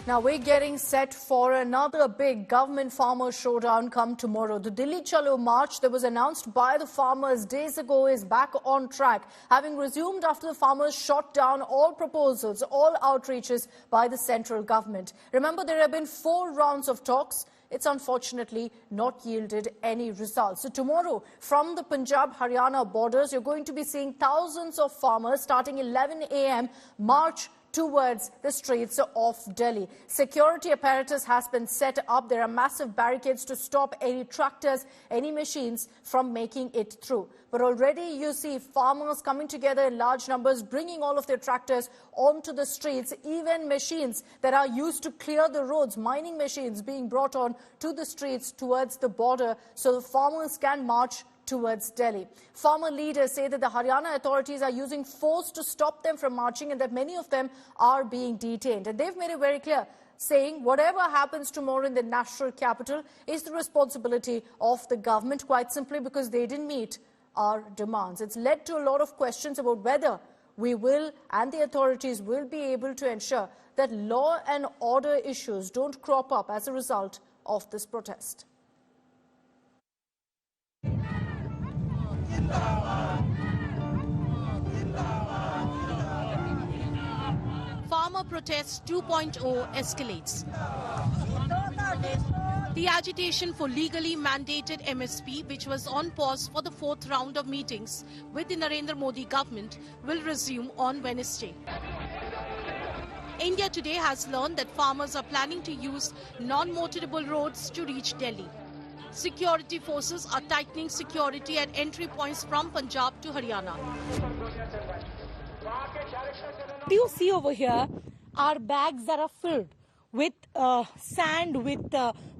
Now we're getting set for another big government farmer showdown come tomorrow. The Dili Chalo march that was announced by the farmers days ago is back on track, having resumed after the farmers shot down all proposals, all outreaches by the central government. Remember, there have been 4 rounds of talks. It's unfortunately not yielded any results. So tomorrow, from the Punjab-Haryana borders, you're going to be seeing thousands of farmers starting 11 a.m. march towards the streets of Delhi. Security apparatus has been set up. There are massive barricades to stop any tractors, any machines from making it through. But already you see farmers coming together in large numbers, bringing all of their tractors onto the streets, even machines that are used to clear the roads, mining machines being brought on to the streets towards the border so the farmers can march towards Delhi. Farmer leaders say that the Haryana authorities are using force to stop them from marching and that many of them are being detained. And they've made it very clear, saying whatever happens tomorrow in the national capital is the responsibility of the government, quite simply because they didn't meet our demands. It's led to a lot of questions about whether we will and the authorities will be able to ensure that law and order issues don't crop up as a result of this protest. Farmer protest 2.0 escalates. The agitation for legally mandated MSP, which was on pause for the 4th round of meetings with the Narendra Modi government, will resume on Wednesday. India Today has learned that farmers are planning to use non-motorable roads to reach Delhi. Security forces are tightening security at entry points from Punjab to Haryana. What you see over here are bags that are filled with sand, with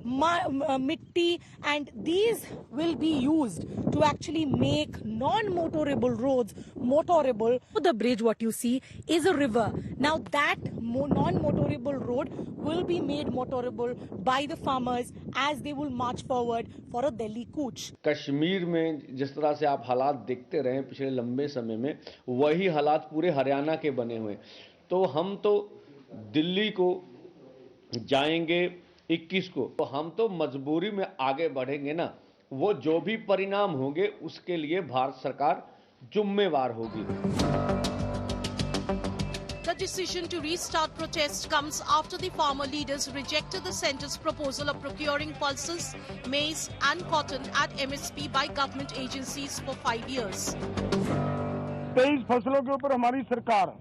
mitti, and these will be used to actually make non-motorable roads motorable. The bridge, what you see, is a river. Now that non-motorable road will be made motorable by the farmers as they will march forward for a Delhi कूच. कश्मीर में जिस तरह से आप हालात देखते रहे पिछले लंबे समय में, वही हालात पूरे हरियाणा के बने हुए। तो हम तो दिल्ली को जाएंगे 21 को, तो हम तो मजबूरी में आगे बढ़ेंगे ना। वो जो भी परिणाम होंगे उसके लिए भारत सरकार जिम्मेवार होगी। The decision to restart protest comes after the farmer leaders rejected the centre's proposal of procuring pulses, maize and cotton at MSP by government agencies for 5 years. 23 फसलों के ऊपर हमारी सरकार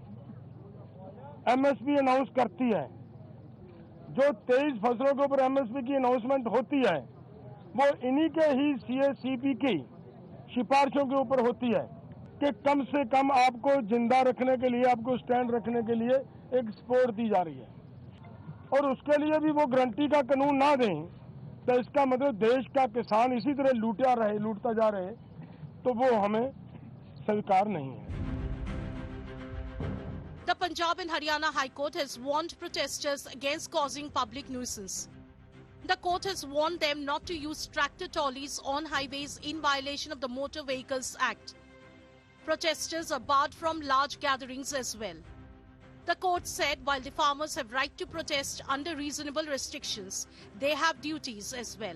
MSP अनाउंस करती है। जो 23 फसलों के ऊपर MSP की अनाउंसमेंट होती है, वो इन्हीं के ही CACP की सिफारिशों के ऊपर होती है कि कम से कम आपको जिंदा रखने के लिए, आपको स्टैंड रखने के लिए एक सपोर्ट दी जा रही है। और उसके लिए भी वो गारंटी का कानून ना दें, तो इसका मतलब देश का किसान इसी तरह लूटता जा रहे, तो वो हमें स्वीकार नहीं है। The Punjab and Haryana High Court has warned protesters against causing public nuisance. The court has warned them not to use tractor trolleys on highways in violation of the Motor Vehicles Act. Protesters are barred from large gatherings as well. The court said while the farmers have right to protest under reasonable restrictions, they have duties as well.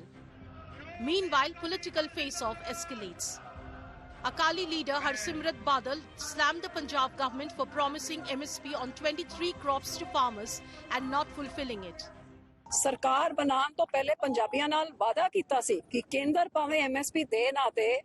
Meanwhile, political face-off escalates. Akali leader Harsimrat Badal slammed the Punjab government for promising MSP on 23 crops to farmers and not fulfilling it. सरकार बनान तो पहले पंजाबियां नाल वादा कीता सी कि केंद्र भावें MSP दे ना दे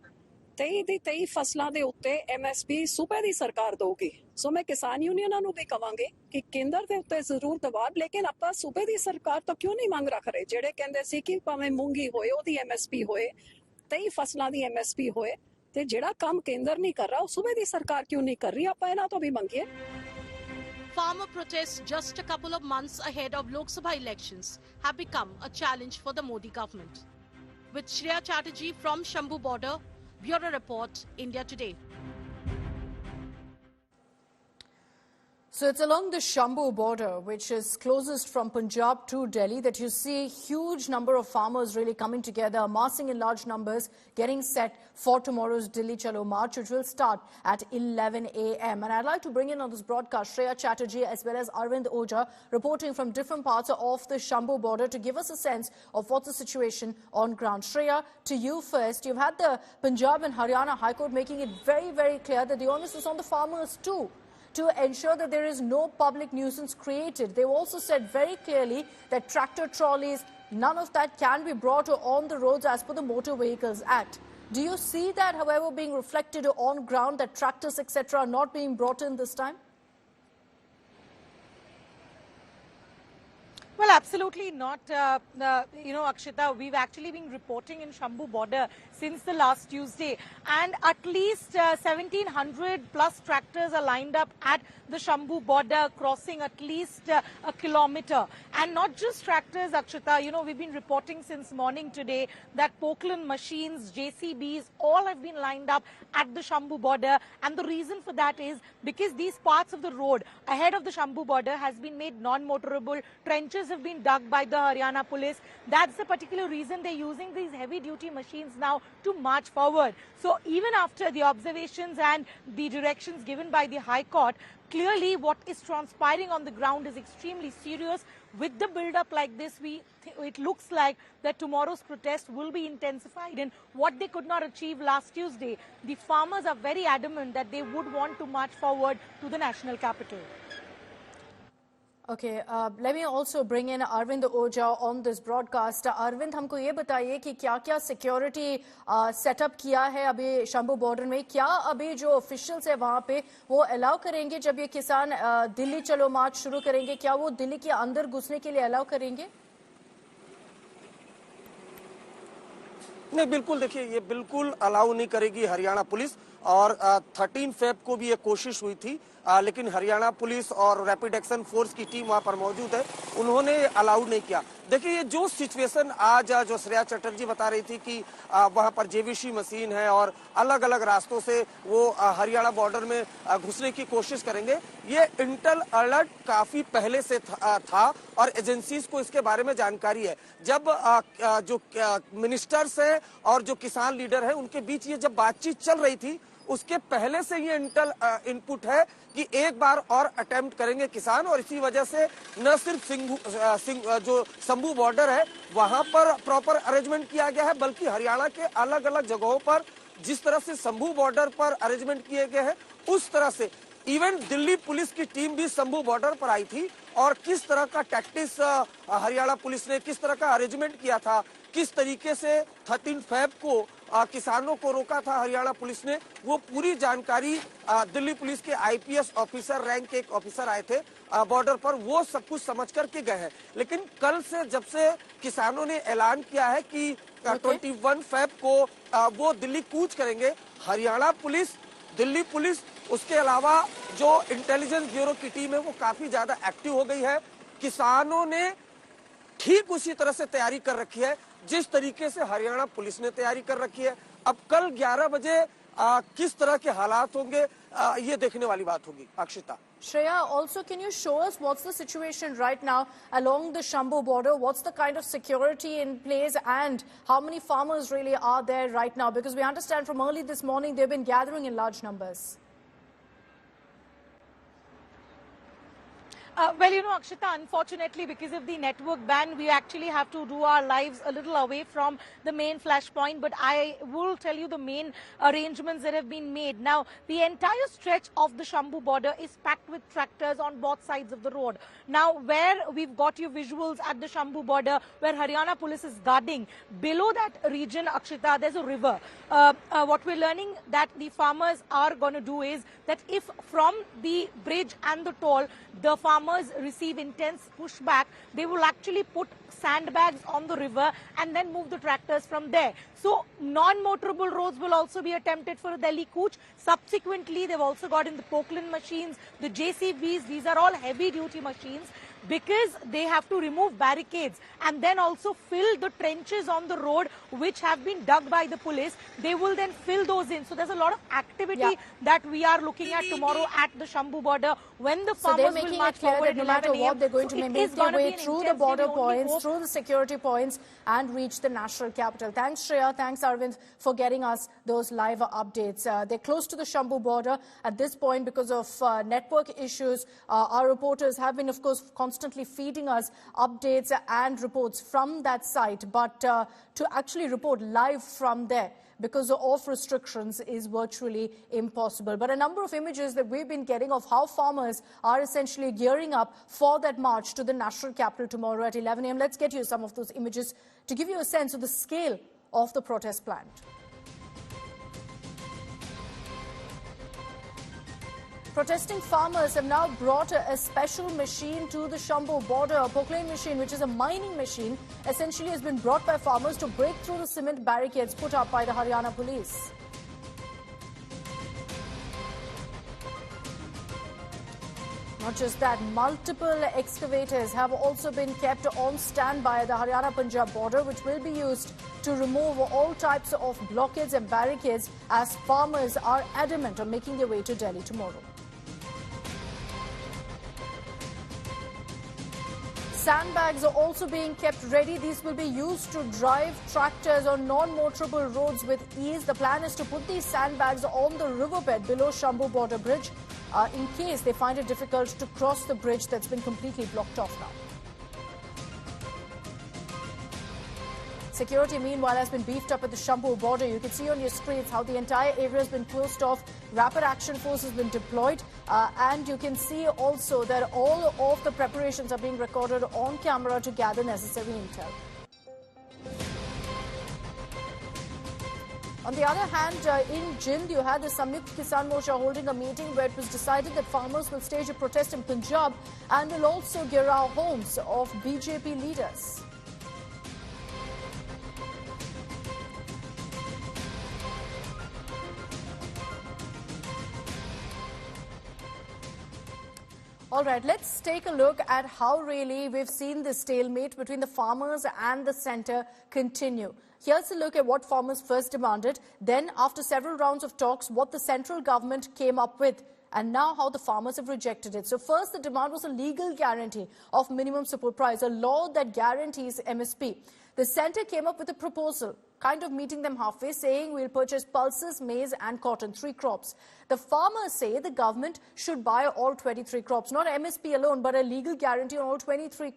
23 फसलों के उत्ते MSP सूबे दी सरकार दोगी। सो मैं किसान यूनियनां नूं भी कहांगी कि केंद्र दे उत्ते जरूर दबाव, लेकिन आपां सूबे दी सरकार तो क्यों नहीं मंग रख रहे? जेड़े कहंदे सी कि भावें मूंगी होए ओदी MSP होए, 23 फसलों दी MSP होए, ते जेड़ा काम केंद्र नहीं कर रहा वो सूबे दी सरकार क्यों नहीं कर रही? आपां इन्हां तो भी मंगिए। Farmer protests just a couple of months ahead of Lok Sabha elections have become a challenge for the Modi government. With Shreya Chatterjee from Shambu border, Bureau Report, India Today. So it's along the Shambu border, which is closest from Punjab to Delhi, that you see a huge number of farmers really coming together, amassing in large numbers, getting set for tomorrow's Dili Chalo march, which will start at 11 a.m. And I'd like to bring in on this broadcast Shreya Chatterjee as well as Arvind Ojha, reporting from different parts of the Shambu border to give us a sense of what's the situation on ground. Shreya, to you first. You've had the Punjab and Haryana High Court making it very, very clear that the onus is on the farmers too, to ensure that there is no public nuisance created. They've also said very clearly that tractor trolleys, none of that can be brought on the roads as per the Motor Vehicles Act. Do you see that, however, being reflected on ground, that tractors, etc., are not being brought in this time? Well, absolutely not. Akshita, we've actually been reporting in Shambu border since the last Tuesday, and at least 1,700 plus tractors are lined up at the Shambu border, crossing at least a kilometer. And not just tractors, Akshita, we've been reporting since morning today that Poklin machines, JCBs, all have been lined up at the Shambu border. And the reason for that is because these parts of the road ahead of the Shambu border has been made non-motorable. Trenches have been dug by the Haryana police. That's the particular reason they're using these heavy-duty machines now to march forward. So even after the observations and the directions given by the High Court, clearly what is transpiring on the ground is extremely serious. With the build-up like this, it looks like that tomorrow's protest will be intensified. And what they could not achieve last Tuesday, the farmers are very adamant that they would want to march forward to the national capital. Okay, let me also bring in Arvind Ojha on this broadcast. Arvind, हमको ये बताइए कि क्या-क्या security setup किया है अभी Shambhu border में, क्या अभी जो ऑफिशियल्स है वहाँ पे वो अलाउ करेंगे जब ये किसान दिल्ली चलो मार्च शुरू करेंगे, क्या वो दिल्ली के अंदर घुसने के लिए अलाउ करेंगे? नहीं, बिल्कुल देखिए, ये बिल्कुल अलाउ नहीं करेगी हरियाणा पुलिस। और 13 फेब को भी ये कोशिश हुई थी, लेकिन हरियाणा पुलिस और रैपिड एक्शन फोर्स की टीम वहां पर मौजूद है, उन्होंने अलाउ नहीं किया। देखिए, ये जो सिचुएशन आज जो श्रेया चटर्जी बता रही थी कि वहां पर जेवीसी मशीन है और अलग अलग रास्तों से वो हरियाणा बॉर्डर में घुसने की कोशिश करेंगे, ये इंटेल अलर्ट काफी पहले से था और एजेंसीज को इसके बारे में जानकारी है। जब जो मिनिस्टर्स हैं और जो किसान लीडर हैं, उनके बीच ये जब बातचीत चल रही थी, उसके पहले से ये इंटेल इनपुट है कि एक बार और अटेम्प्ट करेंगे किसान, और इसी वजह से न सिर्फ जो शंभू बॉर्डर है वहां पर प्रॉपर अरेंजमेंट किया गया है, बल्कि हरियाणा के अलग अलग जगहों पर जिस तरह से शंभू बॉर्डर पर अरेंजमेंट किए गए हैं, उस तरह से इवन दिल्ली पुलिस की टीम भी शंभू बॉर्डर पर आई थी। और किस तरह का टैक्टिक्स हरियाणा पुलिस ने, किस तरह का अरेंजमेंट किया था, किस तरीके से 13 फेब को किसानों को रोका था हरियाणा पुलिस ने, वो पूरी जानकारी दिल्ली पुलिस के आईपीएस ऑफिसर रैंक के एक ऑफिसर आए थे बॉर्डर पर, वो सब कुछ समझ करके गए हैं। लेकिन कल से जब से किसानों ने ऐलान किया है कि 21 फेब को वो दिल्ली कूच करेंगे, हरियाणा पुलिस, दिल्ली पुलिस, उसके अलावा जो इंटेलिजेंस ब्यूरो की टीम है वो काफी ज्यादा एक्टिव हो गई है। किसानों ने ठीक उसी तरह से तैयारी कर रखी है जिस तरीके से हरियाणा पुलिस ने तैयारी कर रखी है। अब कल 11 बजे किस तरह के हालात होंगे, ये देखने वाली बात होगी। Akshita, Shreya, also can you show us what's the situation right now along the Shambu border? What's the kind of security in place and how many farmers really are there right now? Because we understand from early this morning they've been gathering in large numbers. Well, Akshita, unfortunately, because of the network ban, we actually have to do our lives a little away from the main flashpoint. But I will tell you the main arrangements that have been made. Now, the entire stretch of the Shambu border is packed with tractors on both sides of the road. Now, where we've got your visuals at the Shambu border, where Haryana police is guarding, below that region, Akshita, there's a river. What we're learning that the farmers are going to do is that if from the bridge and the toll, the farmers receive intense pushback, they will actually put sandbags on the river and then move the tractors from there. So non-motorable roads will also be attempted for a Delhi Cooch. Subsequently, they've also got in the Poklin machines, the JCBs. These are all heavy-duty machines. because they have to remove barricades and then also fill the trenches on the road which have been dug by the police. They will then fill those in. So there's a lot of activity that we are looking at tomorrow at the Shambu border when the farmers will march forward at no matter what, they're going to make their way through the border points, through the security points and reach the national capital. Thanks, Shreya. Thanks, Arvind, for getting us those live updates. They're close to the Shambu border at this point because of network issues. Our reporters have been, of course, constantly feeding us updates and reports from that site. But to actually report live from there because of restrictions is virtually impossible. But a number of images that we've been getting of how farmers are essentially gearing up for that march to the national capital tomorrow at 11 a.m. Let's get you some of those images to give you a sense of the scale of the protest planned. Protesting farmers have now brought a special machine to the Shambu border. A proclaim machine, which is a mining machine, essentially has been brought by farmers to break through the cement barricades put up by the Haryana police. Not just that, multiple excavators have also been kept on standby at the Haryana-Punjab border, which will be used to remove all types of blockades and barricades as farmers are adamant on making their way to Delhi tomorrow. Sandbags are also being kept ready. These will be used to drive tractors on non-motorable roads with ease. The plan is to put these sandbags on the riverbed below Shambu border bridge in case they find it difficult to cross the bridge that's been completely blocked off now. Security, meanwhile, has been beefed up at the Shambu border. You can see on your screens how the entire area has been closed off. Rapid action force has been deployed. And you can see also that all of the preparations are being recorded on camera to gather necessary intel. On the other hand, in Jind, you had the Samyukt Kisan Morcha holding a meeting where it was decided that farmers will stage a protest in Punjab and will also gherav homes of BJP leaders. All right, let's take a look at how really we've seen the stalemate between the farmers and the centre continue. Here's a look at what farmers first demanded, then after several rounds of talks, what the central government came up with, and now how the farmers have rejected it. So first, the demand was a legal guarantee of minimum support price, a law that guarantees MSP. The centre came up with a proposal, kind of meeting them halfway, saying we'll purchase pulses, maize and cotton, 3 crops. The farmers say the government should buy all 23 crops, not MSP alone, but a legal guarantee on all 23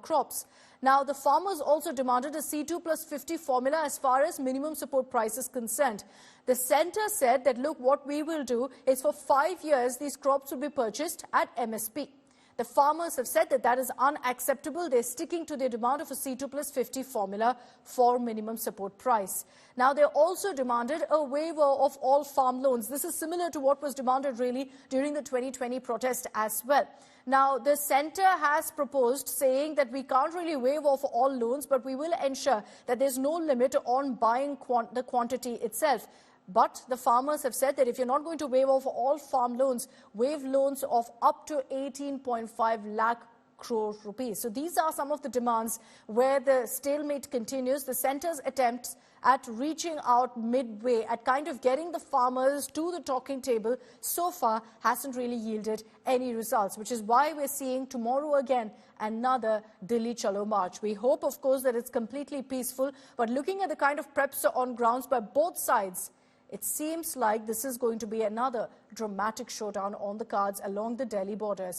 crops. Now, the farmers also demanded a C2 plus 50 formula as far as minimum support price is concerned. The centre said that, look, what we will do is for 5 years, these crops will be purchased at MSP. The farmers have said that that is unacceptable. They're sticking to their demand of a C2 plus 50 formula for minimum support price. Now, they also demanded a waiver of all farm loans. This is similar to what was demanded really during the 2020 protest as well. Now, the centre has proposed saying that we can't really waive off all loans, but we will ensure that there's no limit on buying the quantity itself. But the farmers have said that if you're not going to waive off all farm loans, waive loans of up to 18.5 lakh crore rupees. So these are some of the demands where the stalemate continues. The centre's attempts at reaching out midway, at kind of getting the farmers to the talking table, so far hasn't really yielded any results, which is why we're seeing tomorrow again another Dili Chalo march. We hope, of course, that it's completely peaceful, but looking at the kind of preps on grounds by both sides, it seems like this is going to be another dramatic showdown on the cards along the Delhi borders.